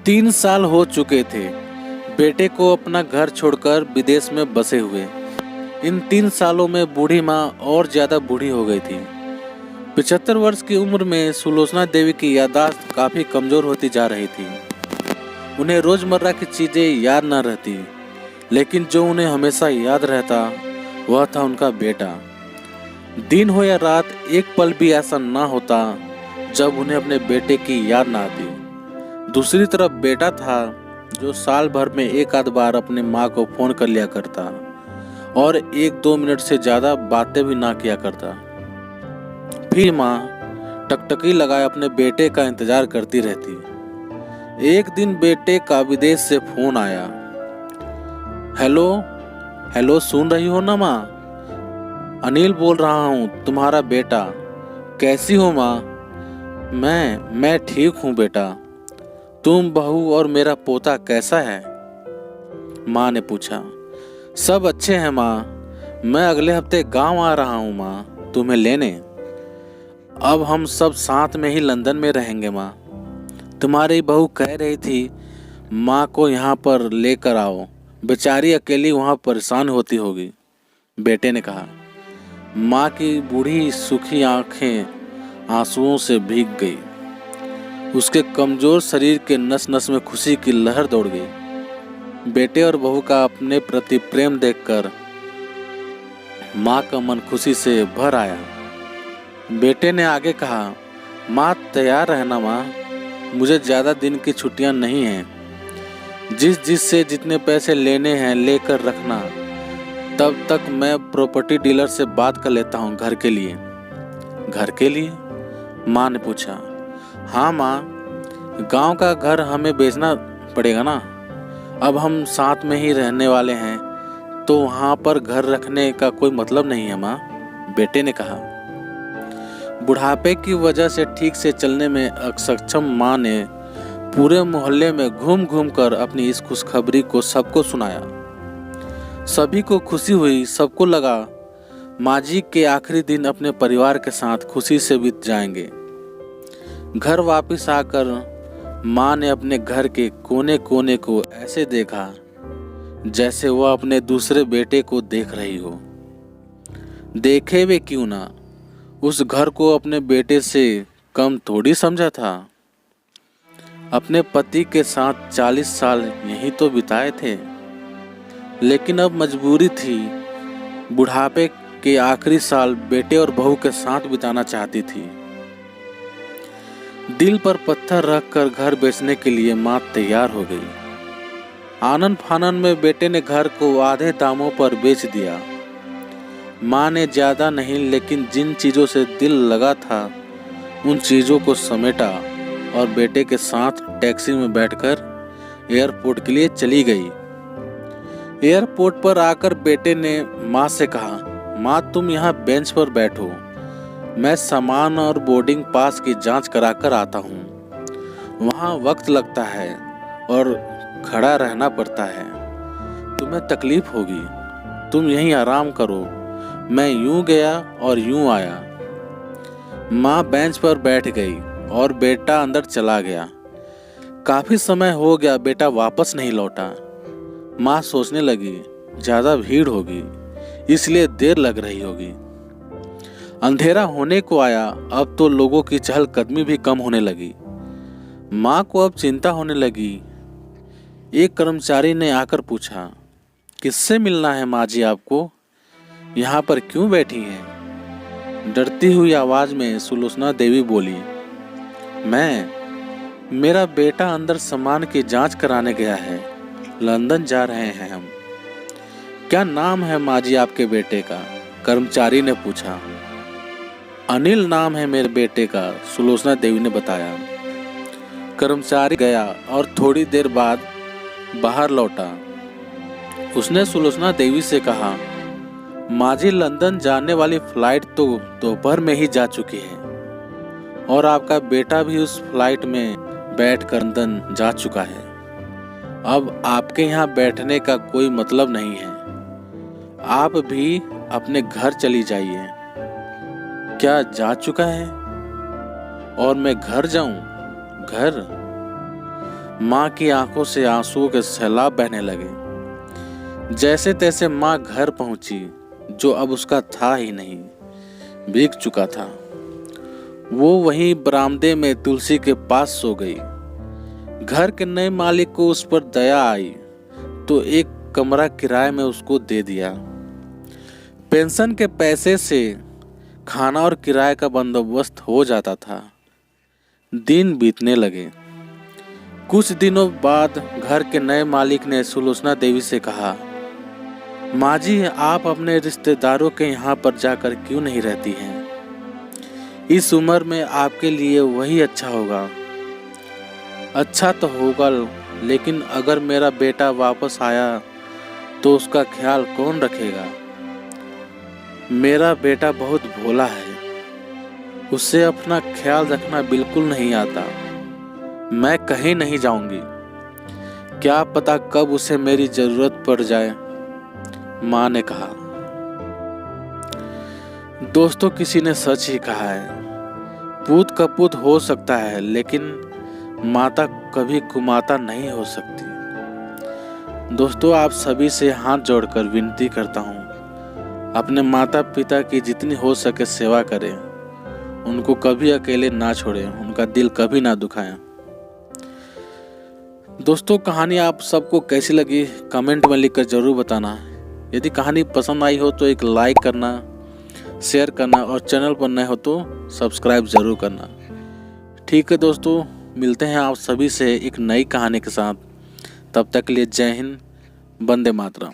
3 साल हो चुके थे बेटे को अपना घर छोड़कर विदेश में बसे हुए। इन 3 सालों में बूढ़ी माँ और ज्यादा बूढ़ी हो गई थी। 75 वर्ष की उम्र में सुलोचना देवी की याददाश्त काफी कमजोर होती जा रही थी। उन्हें रोजमर्रा की चीजें याद न रहती, लेकिन जो उन्हें हमेशा याद रहता वह था उनका बेटा। दिन हो या रात, एक पल भी ऐसा ना होता जब उन्हें अपने बेटे की याद ना आती। दूसरी तरफ बेटा था जो साल भर में एक आध बार अपने माँ को फोन कर लिया करता और 1-2 मिनट से ज्यादा बातें भी ना किया करता। फिर माँ टकटकी लगाए अपने बेटे का इंतजार करती रहती। एक दिन बेटे का विदेश से फोन आया। हेलो हेलो, सुन रही हो ना माँ? अनिल बोल रहा हूँ, तुम्हारा बेटा। कैसी हो माँ? मैं ठीक हूँ बेटा। तुम, बहू और मेरा पोता कैसा है? माँ ने पूछा। सब अच्छे हैं माँ। मैं अगले हफ्ते गांव आ रहा हूँ माँ, तुम्हें लेने। अब हम सब साथ में ही लंदन में रहेंगे माँ। तुम्हारी बहू कह रही थी माँ को यहाँ पर लेकर आओ, बेचारी अकेली वहाँ परेशान होती होगी, बेटे ने कहा। माँ की बूढ़ी सूखी आंखें आंसुओं से भीग गई। उसके कमजोर शरीर के नस नस में खुशी की लहर दौड़ गई। बेटे और बहू का अपने प्रति प्रेम देखकर माँ का मन खुशी से भर आया। बेटे ने आगे कहा, माँ तैयार रहना माँ, मुझे ज्यादा दिन की छुट्टियां नहीं हैं। जिस से जितने पैसे लेने हैं लेकर रखना, तब तक मैं प्रॉपर्टी डीलर से बात कर लेता हूँ घर के लिए। घर के लिए? माँ ने पूछा। हाँ माँ, गांव का घर हमें बेचना पड़ेगा ना। अब हम साथ में ही रहने वाले हैं, तो वहाँ पर घर रखने का कोई मतलब नहीं है माँ, बेटे ने कहा। बुढ़ापे की वजह से ठीक से चलने में असक्षम माँ ने पूरे मोहल्ले में घूम घूम कर अपनी इस खुशखबरी को सबको सुनाया। सभी को खुशी हुई। सबको लगा माँ जी के आखिरी दिन अपने परिवार के साथ खुशी से बीत जाएंगे। घर वापस आकर माँ ने अपने घर के कोने कोने को ऐसे देखा जैसे वह अपने दूसरे बेटे को देख रही हो। देखे वे क्यों ना, उस घर को अपने बेटे से कम थोड़ी समझा था। अपने पति के साथ 40 साल यहीं तो बिताए थे, लेकिन अब मजबूरी थी। बुढ़ापे के आखिरी साल बेटे और बहू के साथ बिताना चाहती थी। दिल पर पत्थर रखकर घर बेचने के लिए माँ तैयार हो गई। आनन फानन में बेटे ने घर को आधे दामों पर बेच दिया। माँ ने ज्यादा नहीं, लेकिन जिन चीजों से दिल लगा था उन चीजों को समेटा और बेटे के साथ टैक्सी में बैठकर एयरपोर्ट के लिए चली गई। एयरपोर्ट पर आकर बेटे ने माँ से कहा, माँ तुम यहाँ बेंच पर बैठो, मैं सामान और बोर्डिंग पास की जांच कराकर आता हूँ। वहाँ वक्त लगता है और खड़ा रहना पड़ता है, तुम्हें तकलीफ होगी, तुम यहीं आराम करो। मैं यूं गया और यूं आया। माँ बेंच पर बैठ गई और बेटा अंदर चला गया। काफी समय हो गया बेटा वापस नहीं लौटा। माँ सोचने लगी ज्यादा भीड़ होगी, इसलिए देर लग रही होगी। अंधेरा होने को आया। अब तो लोगों की चहलकदमी भी कम होने लगी। माँ को अब चिंता होने लगी। एक कर्मचारी ने आकर पूछा, किससे मिलना है माँ जी आपको? यहाँ पर क्यों बैठी हैं? डरती हुई आवाज में सुलोचना देवी बोली, मेरा बेटा अंदर सामान की जांच कराने गया है, लंदन जा रहे हैं हम। क्या नाम है माँ जी आपके बेटे का? कर्मचारी ने पूछा। अनिल नाम है मेरे बेटे का, सुलोचना देवी ने बताया। कर्मचारी गया और थोड़ी देर बाद बाहर लौटा। उसने सुलोचना देवी से कहा, माँ जी लंदन जाने वाली फ्लाइट तो दोपहर में ही जा चुकी है और आपका बेटा भी उस फ्लाइट में बैठकर लंदन जा चुका है। अब आपके यहाँ बैठने का कोई मतलब नहीं है, आप भी अपने घर चली जाइए। क्या जा चुका है और मैं घर जाऊं? घर? माँ की आंखों से आंसुओं के सैलाब बहने लगे। जैसे तैसे माँ घर पहुंची, जो अब उसका था ही नहीं, भीग चुका था। वो वहीं बरामदे में तुलसी के पास सो गई। घर के नए मालिक को उस पर दया आई तो एक कमरा किराए में उसको दे दिया। पेंशन के पैसे से खाना और किराए का बंदोबस्त हो जाता था। दिन बीतने लगे। कुछ दिनों बाद घर के नए मालिक ने सुलोचना देवी से कहा, माँ जी, आप अपने रिश्तेदारों के यहाँ पर जाकर क्यों नहीं रहती हैं? इस उम्र में आपके लिए वही अच्छा होगा। अच्छा तो होगा, लेकिन अगर मेरा बेटा वापस आया तो उसका ख्याल कौन रखेगा? मेरा बेटा बहुत भोला है, उससे अपना ख्याल रखना बिल्कुल नहीं आता। मैं कहीं नहीं जाऊंगी, क्या पता कब उसे मेरी जरूरत पड़ जाए, माँ ने कहा। दोस्तों, किसी ने सच ही कहा है, पूत कपूत हो सकता है, लेकिन माता कभी कुमाता नहीं हो सकती। दोस्तों, आप सभी से हाथ जोड़कर विनती करता हूँ, अपने माता पिता की जितनी हो सके सेवा करें, उनको कभी अकेले ना छोड़ें, उनका दिल कभी ना दुखाएं। दोस्तों, कहानी आप सबको कैसी लगी कमेंट में लिखकर जरूर बताना। यदि कहानी पसंद आई हो तो एक लाइक करना, शेयर करना और चैनल पर नए हो तो सब्सक्राइब जरूर करना। ठीक है दोस्तों, मिलते हैं आप सभी से एक नई कहानी के साथ। तब तक के लिए जय हिंद, वंदे मातरम।